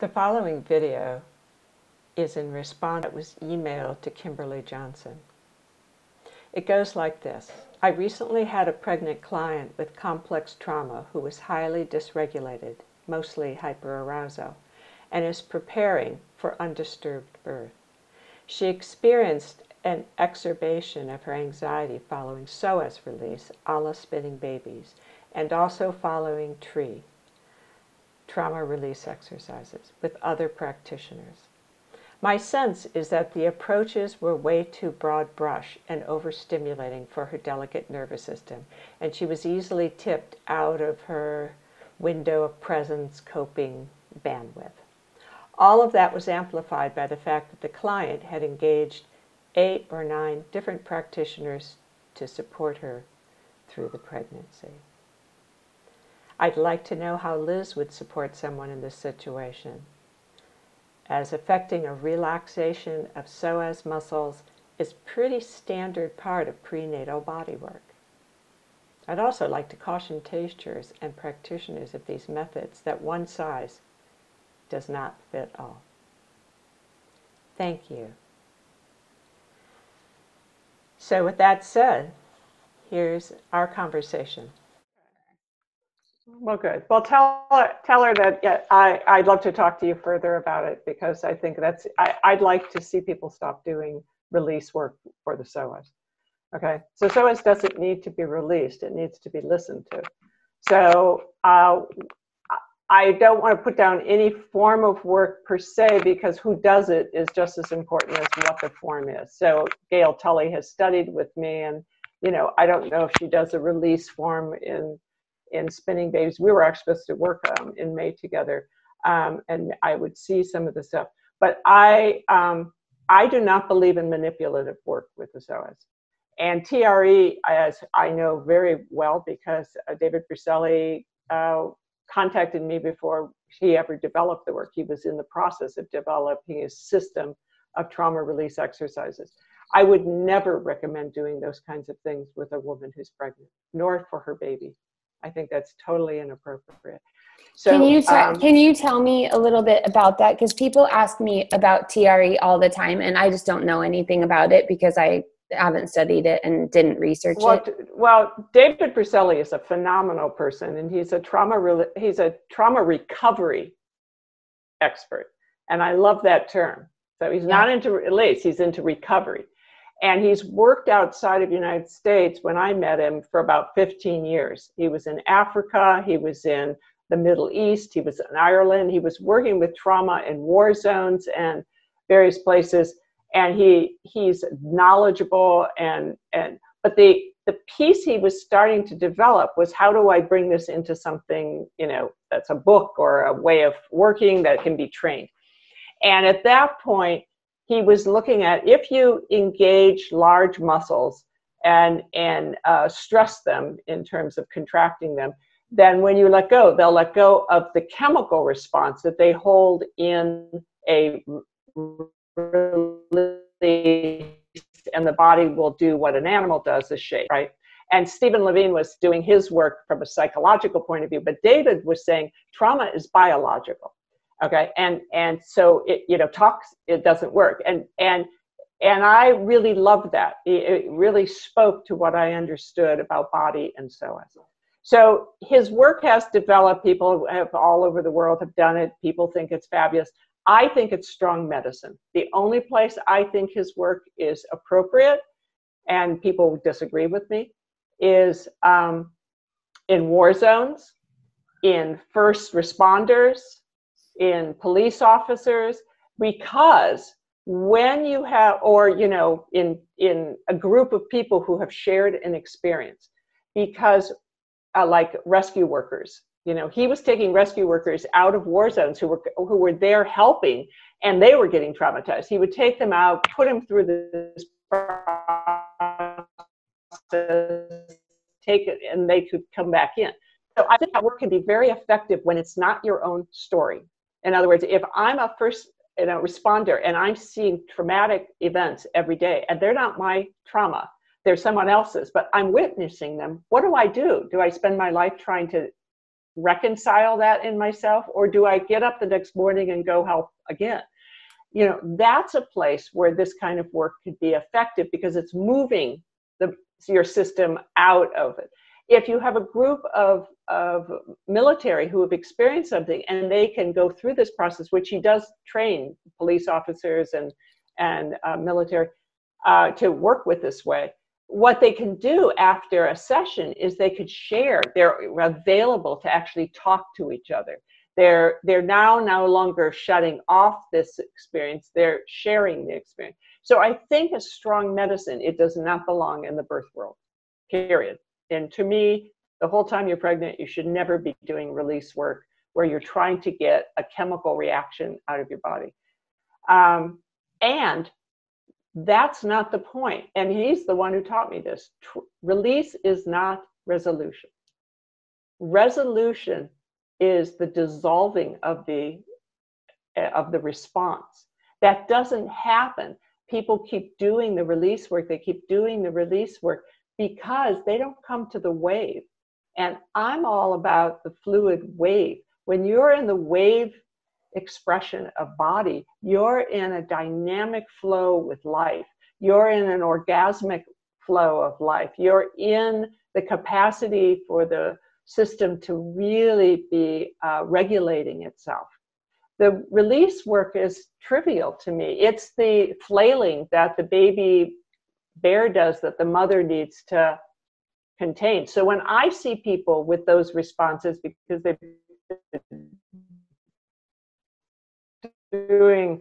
The following video is in response that was emailed to Kimberly Johnson. It goes like this. I recently had a pregnant client with complex trauma who was highly dysregulated, mostly hyperarousal, and is preparing for undisturbed birth. She experienced an exacerbation of her anxiety following Psoas release, a la spinning babies, and also following trauma release exercises with other practitioners. My sense is that the approaches were way too broad brush and overstimulating for her delicate nervous system, and she was easily tipped out of her window of presence coping bandwidth. All of that was amplified by the fact that the client had engaged 8 or 9 different practitioners to support her through the pregnancy. I'd like to know how Liz would support someone in this situation, as affecting a relaxation of psoas muscles is pretty standard part of prenatal body work. I'd also like to caution teachers and practitioners of these methods that one size does not fit all. Thank you. So with that said, here's our conversation. Well, good. Well, tell her that I'd love to talk to you further about it, because I think I'd like to see people stop doing release work for the psoas. Okay, so psoas doesn't need to be released; it needs to be listened to. So I don't want to put down any form of work per se, because who does it is just as important as what the form is. So Gail Tully has studied with me, and I don't know if she does a release form in spinning babies. We were actually supposed to work in May together, and I would see some of the stuff. But I do not believe in manipulative work with the psoas. And TRE, as I know very well, because David Briselli contacted me before he ever developed the work. He was in the process of developing a system of trauma release exercises. I would never recommend doing those kinds of things with a woman who's pregnant, nor for her baby. I think that's totally inappropriate. So, can you tell me a little bit about that? Because people ask me about TRE all the time, and I just don't know anything about it because I haven't studied it and didn't research it. Well, David Briselli is a phenomenal person, and he's a trauma recovery expert, and I love that term. So he's not into release; he's into recovery. And he's worked outside of the United States when I met him for about 15 years. He was in Africa, he was in the Middle East, he was in Ireland. He was working with trauma in war zones and various places. And he's knowledgeable. But the piece he was starting to develop was, how do I bring this into something, that's a book or a way of working that can be trained? And at that point, he was looking at, if you engage large muscles and stress them in terms of contracting them, then when you let go, they'll let go of the chemical response that they hold in a release, and the body will do what an animal does, is shake, right? And Stephen Levine was doing his work from a psychological point of view, but David was saying trauma is biological. Okay, and so it doesn't work, and I really loved that. It really spoke to what I understood about body and psoas. So his work has developed. People have all over the world have done it. People think it's fabulous. I think it's strong medicine. The only place I think his work is appropriate, and people disagree with me, is in war zones, in first responders, in police officers, because when you have, or in a group of people who have shared an experience, because like rescue workers, he was taking rescue workers out of war zones who were there helping, and they were getting traumatized. He would take them out, put them through this process, take it, and they could come back in. So I think that work can be very effective when it's not your own story. In other words, if I'm a first responder and I'm seeing traumatic events every day, and they're not my trauma, they're someone else's, but I'm witnessing them, what do? Do I spend my life trying to reconcile that in myself, or do I get up the next morning and go help again? You know, that's a place where this kind of work could be effective because it's moving your system out of it. If you have a group of military who have experienced something and they can go through this process, which he does train police officers and military to work with this way, what they can do after a session is they could share. They're available to actually talk to each other. They're now no longer shutting off this experience. They're sharing the experience. So I think as strong medicine, it does not belong in the birth world, period. And to me, the whole time you're pregnant, you should never be doing release work where you're trying to get a chemical reaction out of your body. And that's not the point. And he's the one who taught me this. Release is not resolution. Resolution is the dissolving of the response. That doesn't happen. People keep doing the release work. They keep doing the release work because they don't come to the wave. And I'm all about the fluid wave. When you're in the wave expression of body, you're in a dynamic flow with life. You're in an orgasmic flow of life. You're in the capacity for the system to really be regulating itself. The release work is trivial to me. It's the flailing that the baby bear does that the mother needs to contain. So when I see people with those responses, because they've been doing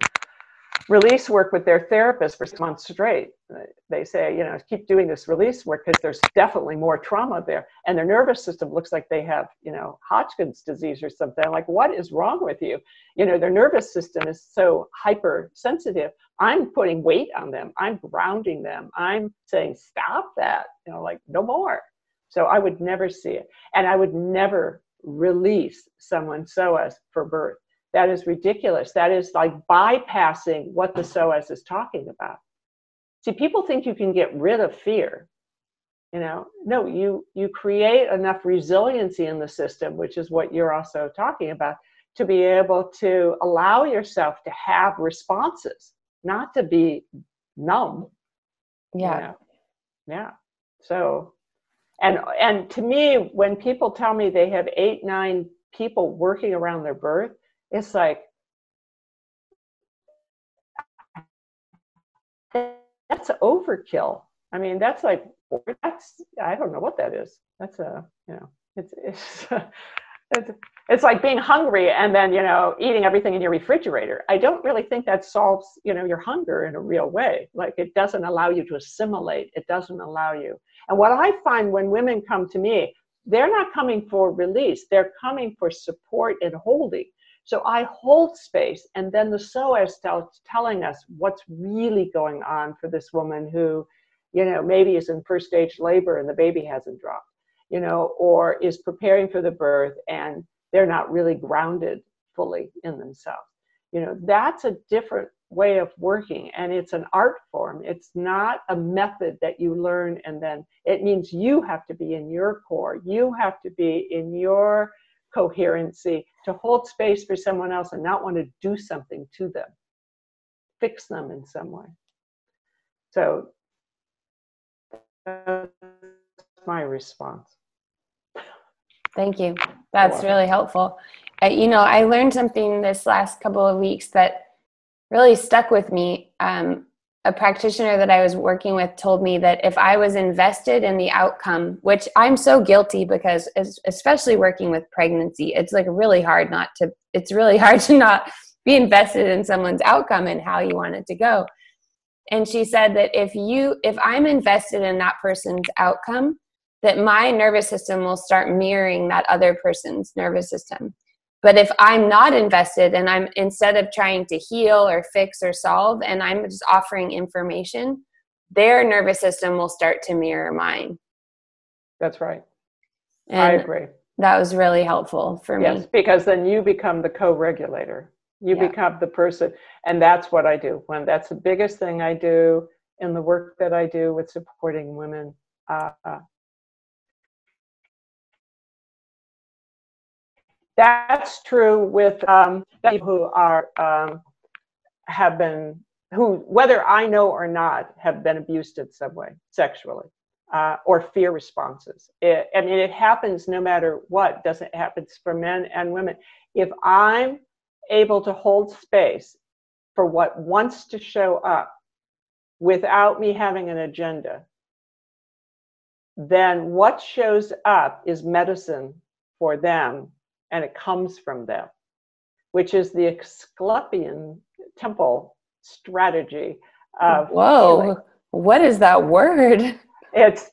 release work with their therapist for 6 months straight, they say, you know, keep doing this release work because there's definitely more trauma there. And their nervous system looks like they have, you know, Hodgkin's disease or something. I'm like, what is wrong with you? You know, their nervous system is so hypersensitive. I'm putting weight on them. I'm grounding them. I'm saying, stop that, you know, like no more. So I would never see it. And I would never release someone's psoas for birth. That is ridiculous. That is like bypassing what the psoas is talking about. See, people think you can get rid of fear. You know, no, you create enough resiliency in the system, which is what you're also talking about, to be able to allow yourself to have responses, not to be numb. Yeah. You know? Yeah. So, and to me, when people tell me they have 8, 9 people working around their birth, it's like, that's overkill. I mean, that's like, I don't know what that is. That's you know, it's like being hungry and then, you know, eating everything in your refrigerator. I don't really think that solves, you know, your hunger in a real way. Like, it doesn't allow you to assimilate. It doesn't allow you. And what I find when women come to me, they're not coming for release. They're coming for support and holding. So I hold space, and then the psoas telling us what's really going on for this woman who, you know, maybe is in first stage labor and the baby hasn't dropped, you know, or is preparing for the birth and they're not really grounded fully in themselves. You know, that's a different way of working, and it's an art form. It's not a method that you learn and then it means you have to be in your core. You have to be in your coherency to hold space for someone else and not want to do something to them, fix them in some way. So that's my response. Thank you. That's really helpful. You know, I learned something this last couple of weeks that really stuck with me. A practitioner that I was working with told me that if I was invested in the outcome, which I'm so guilty because especially working with pregnancy, it's like really hard it's really hard to not be invested in someone's outcome and how you want it to go. And she said that if I'm invested in that person's outcome, that my nervous system will start mirroring that other person's nervous system. But if I'm not invested and I'm, instead of trying to heal or fix or solve, and I'm just offering information, their nervous system will start to mirror mine. That's right. And I agree. That was really helpful for me. Yes, because then you become the co-regulator. You become the person. And that's what I do. That's the biggest thing I do in the work that I do with supporting women. That's true with people who are have been, who, whether I know or not, have been abused in some way sexually, or fear responses. I mean, it happens no matter what. Doesn't happen for men and women. If I'm able to hold space for what wants to show up without me having an agenda, then what shows up is medicine for them, and it comes from them, which is the Asclepian temple strategy of Whoa, healing. what is that word? It's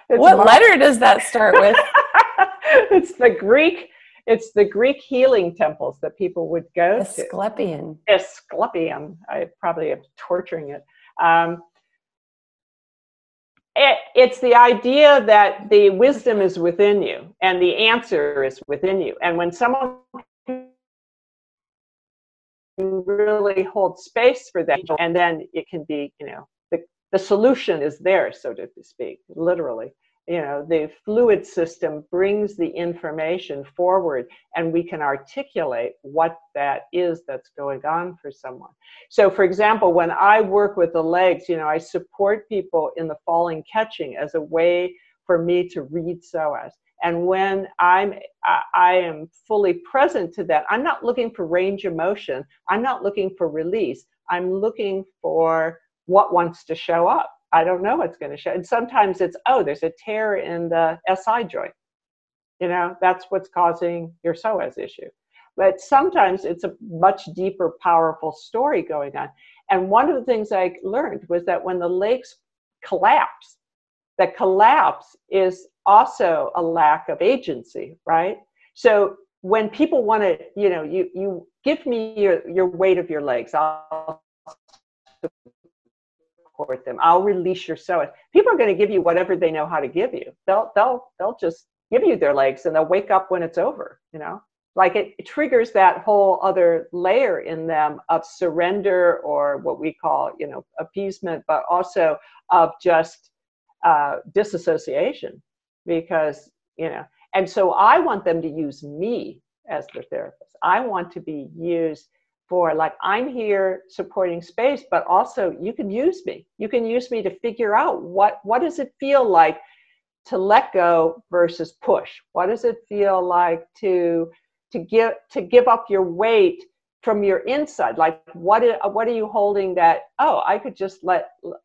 what letter does that start with? It's the Greek healing temples that people would go Asclepian. to. Asclepian. I probably am torturing it. It's the idea that the wisdom is within you and the answer is within you. And when someone really holds space for that, and then it can be, the solution is there, so to speak, literally. The fluid system brings the information forward, and we can articulate what that is that's going on for someone. So, for example, when I work with the legs, I support people in the falling catching as a way for me to read psoas. And when I am fully present to that, I'm not looking for range of motion. I'm not looking for release. I'm looking for what wants to show up. I don't know what's going to show. And sometimes it's, oh, there's a tear in the SI joint. That's what's causing your psoas issue. But sometimes it's a much deeper, powerful story going on. And one of the things I learned was that when the legs collapse, that collapse is also a lack of agency, right? So when people want to, you give me your weight of your legs, I'll support them. I'll release your psoas. People are going to give you whatever they know how to give you. They'll just give you their legs, and they'll wake up when it's over. Like it triggers that whole other layer in them of surrender, or what we call appeasement, but also of just disassociation, because and so I want them to use me as their therapist. I want to be used for, like, I'm here supporting space, but also you can use me. You can use me to figure out what does it feel like to let go versus push. What does it feel like to give up your weight from your inside? Like, what are you holding that, oh, I could just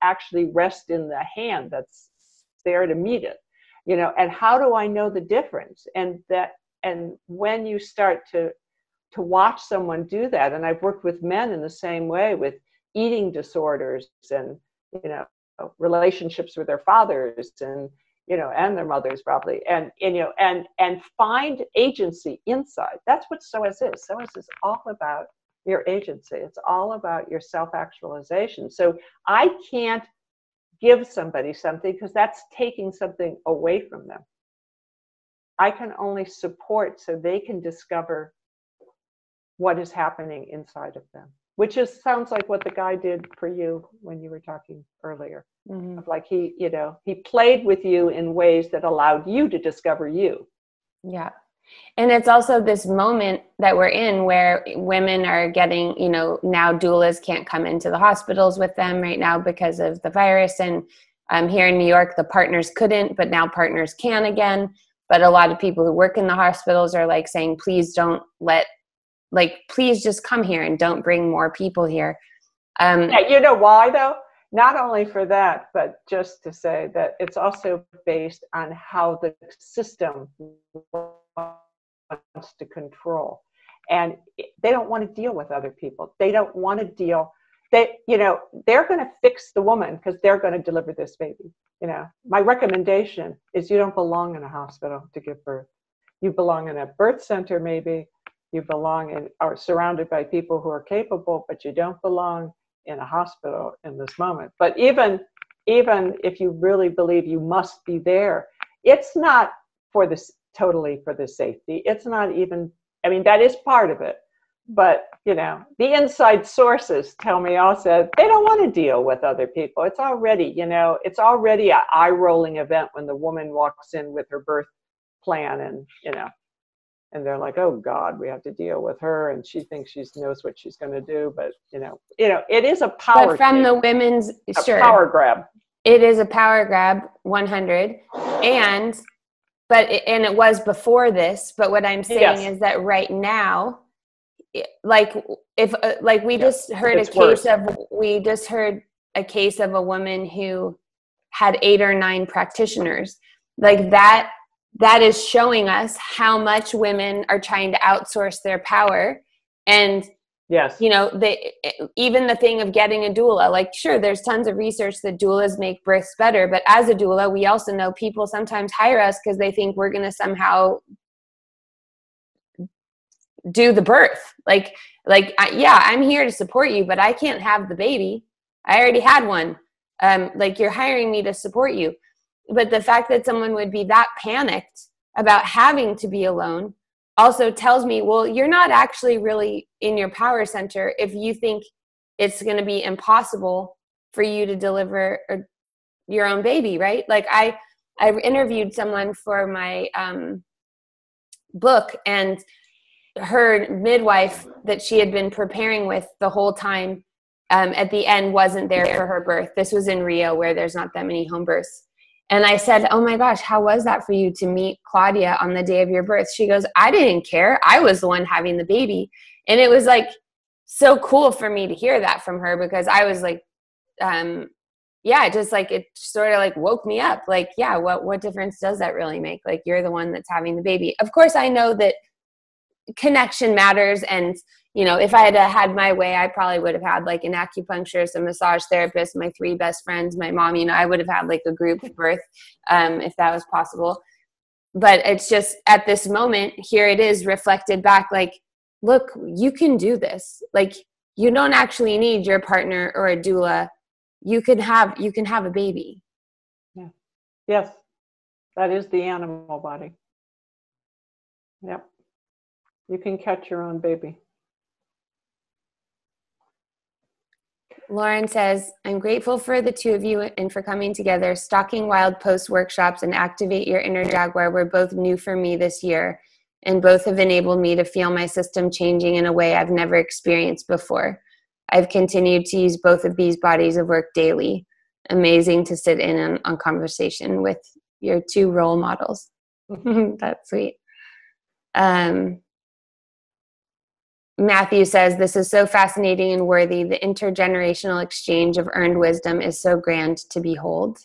actually rest in the hand that's there to meet it, and how do I know the difference? And when you start to watch someone do that, and I've worked with men in the same way with eating disorders and relationships with their fathers and and their mothers probably, and find agency inside. That's what psoas is. Psoas is all about your agency. It's all about your self-actualization. So I can't give somebody something because that's taking something away from them. I can only support so they can discover what is happening inside of them, which sounds like what the guy did for you when you were talking earlier. Mm-hmm. Of like he played with you in ways that allowed you to discover you. Yeah. And it's also this moment that we're in where women are getting, now doulas can't come into the hospitals with them right now because of the virus. And here in New York, the partners couldn't, but now partners can again. But a lot of people who work in the hospitals are like saying, please don't please just come here and don't bring more people here. Yeah, you know why though? Not only for that, but just to say that it's also based on how the system wants to control. And they don't want to deal with other people. They don't want to deal. They're going to fix the woman because they're going to deliver this baby. My recommendation is you don't belong in a hospital to give birth. You belong in a birth center, maybe. You belong in, are surrounded by people who are capable, but you don't belong in a hospital in this moment. But even if you really believe you must be there, it's not totally for the safety. It's not even, that is part of it. But, the inside sources tell me also they don't want to deal with other people. It's already, it's already an eye-rolling event when the woman walks in with her birth plan and, And they're like, oh God, we have to deal with her, and she thinks she knows what she's going to do. But it is a power. But from the women's, a power grab. It is a power grab, 100, and it was before this. But what I'm saying is that right now, like if we just heard we just heard a case of a woman who had 8 or 9 practitioners, like that is showing us how much women are trying to outsource their power. And yes, even the thing of getting a doula, like, sure, there's tons of research that doulas make births better, but as a doula, we also know people sometimes hire us because they think we're going to somehow do the birth. Yeah, I'm here to support you, but I can't have the baby. I already had one. You're hiring me to support you. But the fact that someone would be that panicked about having to be alone also tells me, well, you're not actually really in your power center if you think it's going to be impossible for you to deliver your own baby, right? Like I interviewed someone for my book, and her midwife that she had been preparing with the whole time at the end wasn't there for her birth. This was in Rio, where there's not that many home births. And I said, oh my gosh, how was that for you to meet Claudia on the day of your birth? She goes, I didn't care. I was the one having the baby. And it was like so cool for me to hear that from her, because I was like, just like it sort of like woke me up. Like, yeah, what difference does that really make? Like, you're the one that's having the baby. Of course, I know that connection matters. And, if I had my way, I probably would have had like an acupuncturist, a massage therapist, my 3 best friends, my mom, I would have had like a group birth if that was possible. But it's just at this moment, here it is reflected back, like, look, you can do this. Like, you don't actually need your partner or a doula. You can have a baby. Yeah. Yes. That is the animal body. Yep. You can catch your own baby. Lauren says, I'm grateful for the 2 of you and for coming together. Stalking Wild Post workshops and Activate Your Inner Jaguar were both new for me this year, and both have enabled me to feel my system changing in a way I've never experienced before. I've continued to use both of these bodies of work daily. Amazing to sit in on conversation with your 2 role models. That's sweet. Matthew says, this is so fascinating and worthy. The intergenerational exchange of earned wisdom is so grand to behold.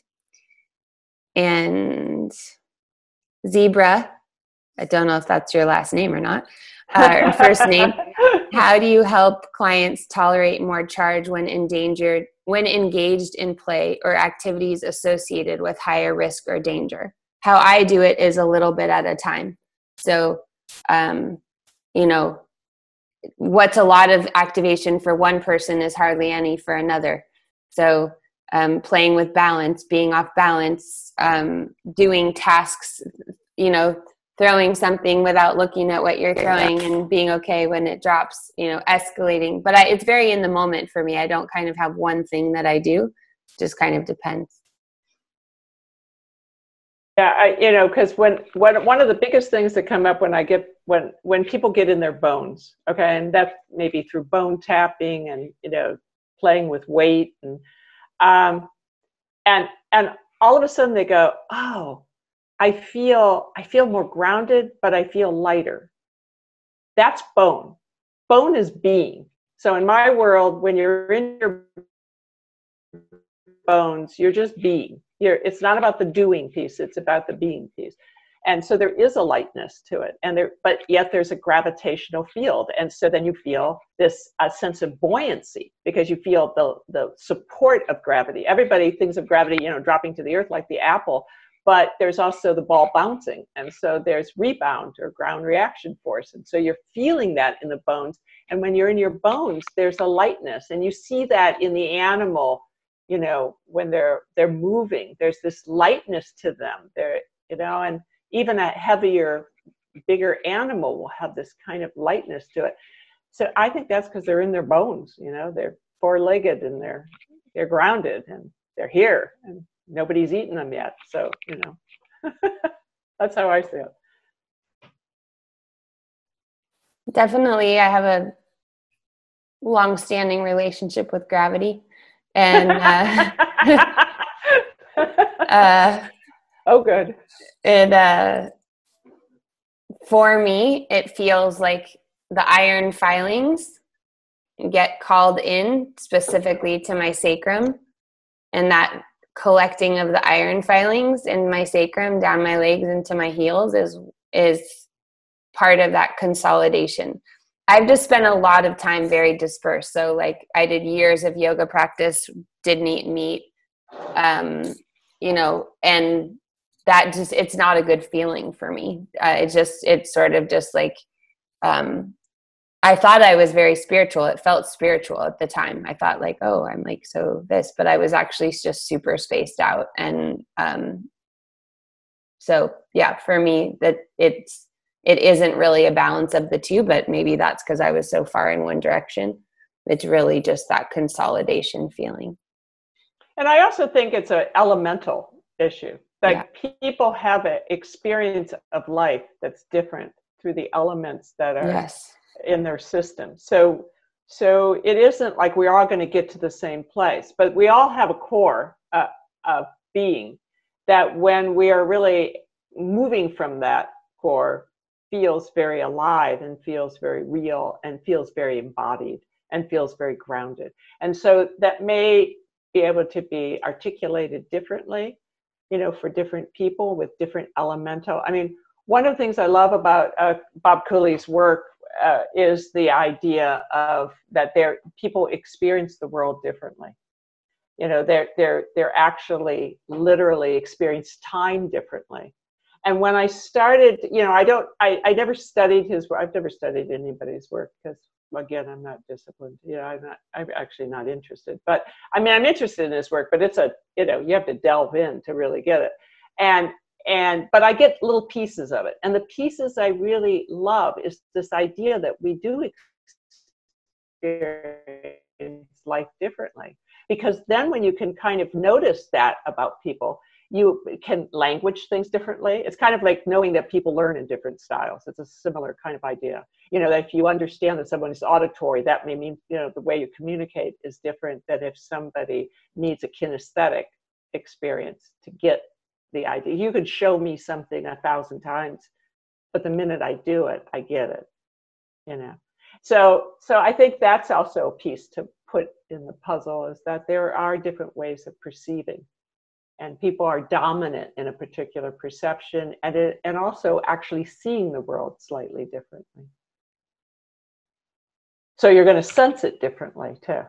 And Zebra, I don't know if that's your last name or not, or first name. How do you help clients tolerate more charge when engaged in play or activities associated with higher risk or danger? How I do it is a little bit at a time. So, what's a lot of activation for one person is hardly any for another. So playing with balance, being off balance, doing tasks, throwing something without looking at what you're throwing and being okay when it drops, escalating. But it's very in the moment for me. I don't kind of have one thing that I do. Just kind of depends. Yeah, because when one of the biggest things that come up when people get in their bones, okay, and that's maybe through bone tapping and playing with weight and all of a sudden they go, oh, I feel more grounded, but I feel lighter. That's bone. Bone is being. So in my world, when you're in your bones, you're just being. It's not about the doing piece, it's about the being piece. And so there is a lightness to it, but yet there's a gravitational field. And so then you feel a sense of buoyancy because you feel the support of gravity. Everybody thinks of gravity, dropping to the earth like the apple, but there's also the ball bouncing. And so there's rebound or ground reaction force. And so you're feeling that in the bones. And when you're in your bones, there's a lightness. And you see that in the animal, when they're moving, there's this lightness to them. And even a heavier, bigger animal will have this kind of lightness to it. So I think that's because they're in their bones. They're 4-legged and they're grounded and they're here and nobody's eaten them yet. So that's how I see it. Definitely, I have a long-standing relationship with gravity, and oh, good. It for me, it feels like the iron filings get called in specifically to my sacrum, and that collecting of the iron filings in my sacrum down my legs into my heels is part of that consolidation. I've just spent a lot of time very dispersed. So like I did years of yoga practice, didn't eat meat, you know, and that just, it's not a good feeling for me. It's sort of just like, I thought I was very spiritual. It felt spiritual at the time. I thought like, oh, I'm like, so this, but I was actually just super spaced out. And, so yeah, for me that it isn't really a balance of the two, but maybe that's because I was so far in one direction. It's really just that consolidation feeling. And I also think it's an elemental issue. Like people have an experience of life that's different through the elements that are in their system. So it isn't like we're all going to get to the same place, but we all have a core of being that when we are really moving from that core feels very alive and feels very real and feels very embodied and feels very grounded. And so that may be able to be articulated differently, you know, for different people with different elemental. I mean, one of the things I love about Bob Cooley's work is the idea of that people experience the world differently. You know, they're actually literally experience time differently. And when I started, you know, I never studied his work. I've never studied anybody's work because, again, I'm not disciplined. You know, I'm actually not interested. But I mean, I'm interested in his work, but it's you know, you have to delve in to really get it. But I get little pieces of it. And the pieces I really love is this idea that we do experience life differently. Because then when you can kind of notice that about people, you can language things differently. It's kind of like knowing that people learn in different styles. It's a similar kind of idea. You know, that if you understand that someone is auditory, that may mean, you know, the way you communicate is different than if somebody needs a kinesthetic experience to get the idea. You could show me something 1,000 times, but the minute I do it, I get it, you know. So I think that's also a piece to put in the puzzle, is that there are different ways of perceiving. And people are dominant in a particular perception and also actually seeing the world slightly differently. So you're going to sense it differently too.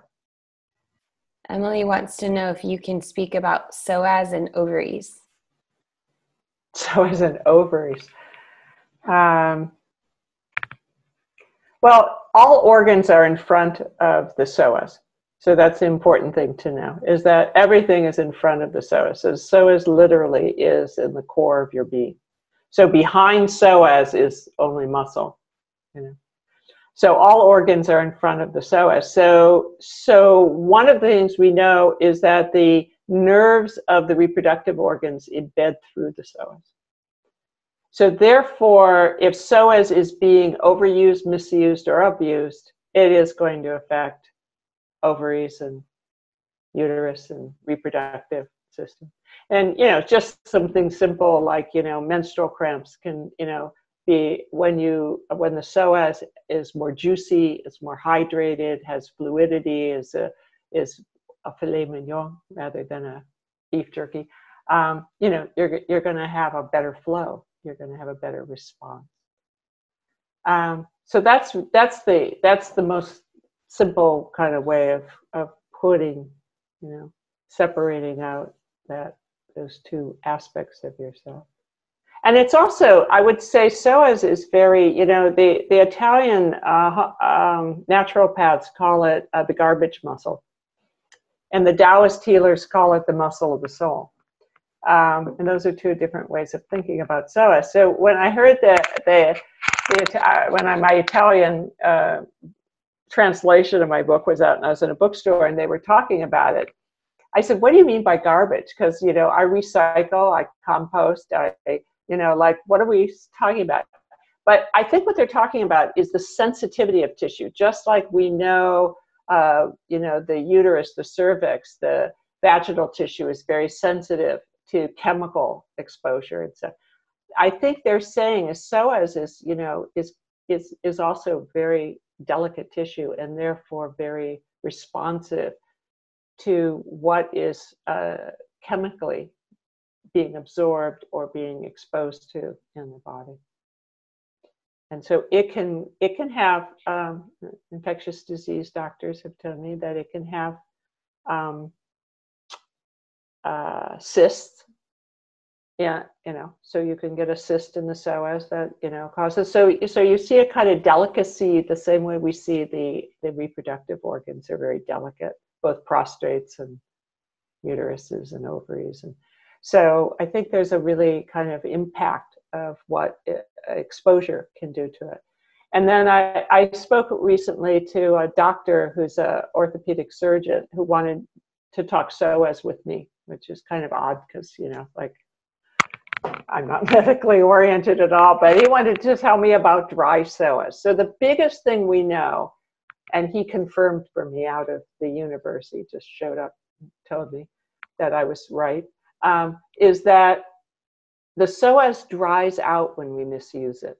Emily wants to know if you can speak about psoas and ovaries. Psoas and ovaries. Well, all organs are in front of the psoas. So that's the important thing to know, is that everything is in front of the psoas. So psoas literally is in the core of your being. So behind psoas is only muscle, you know. So all organs are in front of the psoas. So one of the things we know is that the nerves of the reproductive organs embed through the psoas. So therefore, if psoas is being overused, misused, or abused, it is going to affect ovaries and uterus and reproductive system. And, you know, just something simple like, you know, menstrual cramps can, you know, be when the psoas is more juicy, it's more hydrated, has fluidity, is a filet mignon rather than a beef jerky. You know, you're going to have a better flow. You're going to have a better response. So that's the most simple kind of way of putting, you know, separating out those two aspects of yourself. And it's also, I would say, psoas is very, you know, the Italian naturopaths call it the garbage muscle, and the Taoist healers call it the muscle of the soul. And those are two different ways of thinking about psoas. So when I heard my Italian translation of my book was out, and I was in a bookstore and they were talking about it, I said, what do you mean by garbage? Because, you know, I recycle, I compost, you know, like, what are we talking about? But I think what they're talking about is the sensitivity of tissue, just like we know, the uterus, the cervix, the vaginal tissue is very sensitive to chemical exposure and stuff. I think they're saying psoas is also very delicate tissue and therefore very responsive to what is chemically being absorbed or being exposed to in the body. And so it can have infectious disease doctors have told me that it can have cysts. Yeah, so you can get a cyst in the psoas that causes. So you see a kind of delicacy the same way we see the reproductive organs are very delicate, both prostates and uteruses and ovaries. And so I think there's a really kind of impact of what exposure can do to it. And then I spoke recently to a doctor who's an orthopedic surgeon who wanted to talk psoas with me, which is kind of odd because, I'm not medically oriented at all, but he wanted to tell me about dry psoas. So the biggest thing we know, and he confirmed for me out of the universe, he just showed up and told me that I was right, is that the psoas dries out when we misuse it.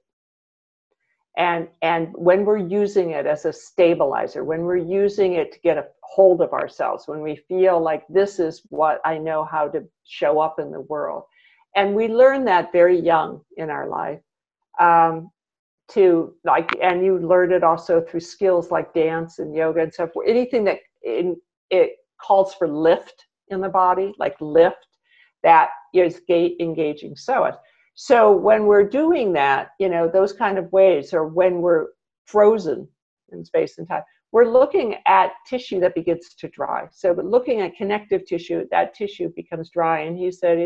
And when we're using it as a stabilizer, when we're using it to get a hold of ourselves, when we feel like this is what I know how to show up in the world. And we learn that very young in our life, and you learn it also through skills like dance and yoga and stuff. Anything that it calls for lift in the body, like lift, that is engaging psoas. So when we're doing that, those kind of ways, or when we're frozen in space and time, we're looking at tissue that begins to dry. So but looking at connective tissue, that tissue becomes dry. And he said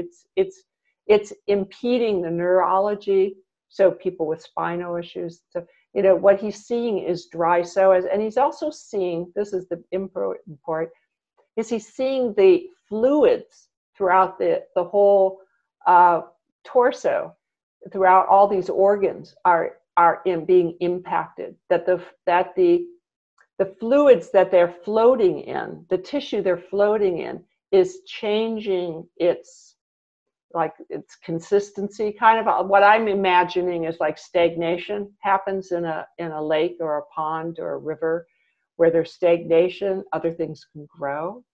it's impeding the neurology. So people with spinal issues, so, what he's seeing is dry psoas. And he's also seeing, this is the important part, is he's seeing the fluids throughout the whole torso, throughout all these organs are being impacted. That the fluids that they're floating in, the tissue they're floating in, is changing its consistency. Kind of what I'm imagining is like stagnation happens in a lake or a pond or a river, where there's stagnation, other things can grow.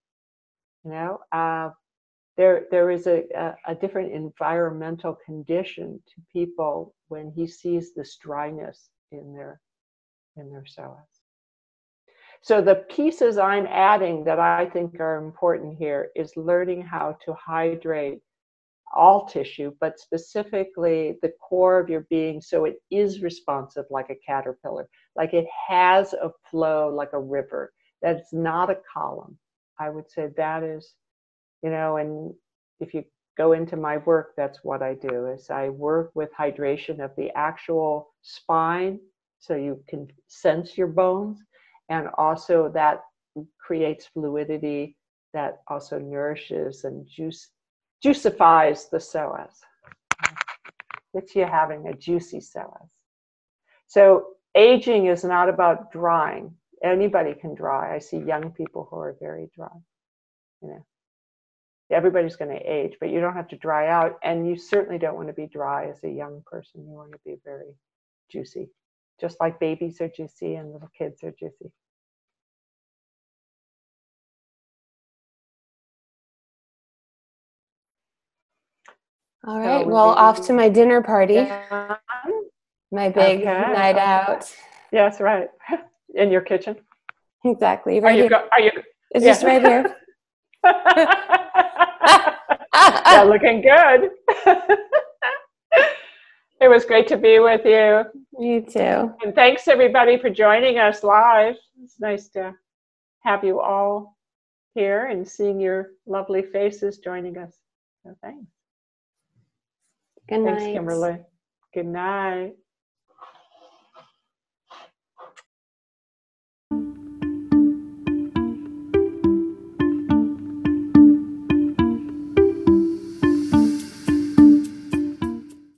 There is a different environmental condition to people when he sees this dryness in their psoas. So the pieces I'm adding that I think are important here is learning how to hydrate all tissue, but specifically the core of your being, so it is responsive like a caterpillar, like it has a flow like a river, that it's not a column. I would say that is, and if you go into my work, that's what I do, is I work with hydration of the actual spine, so you can sense your bones, and also that creates fluidity that also nourishes and juicifies the psoas. It's you having a juicy psoas. So aging is not about drying. Anybody can dry. I see young people who are very dry. Everybody's going to age, but you don't have to dry out, and you certainly don't want to be dry as a young person. You want to be very juicy, just like babies are juicy and little kids are juicy. All right, well, off to my dinner party. Yeah. My big night out. Yeah, that's right. In your kitchen. Exactly. Right here. Are you? It's just right here. Yeah, looking good. It was great to be with you. You too. And thanks everybody for joining us live. It's nice to have you all here and seeing your lovely faces joining us. So thanks. Good night. Thanks, Kimberly. Good night.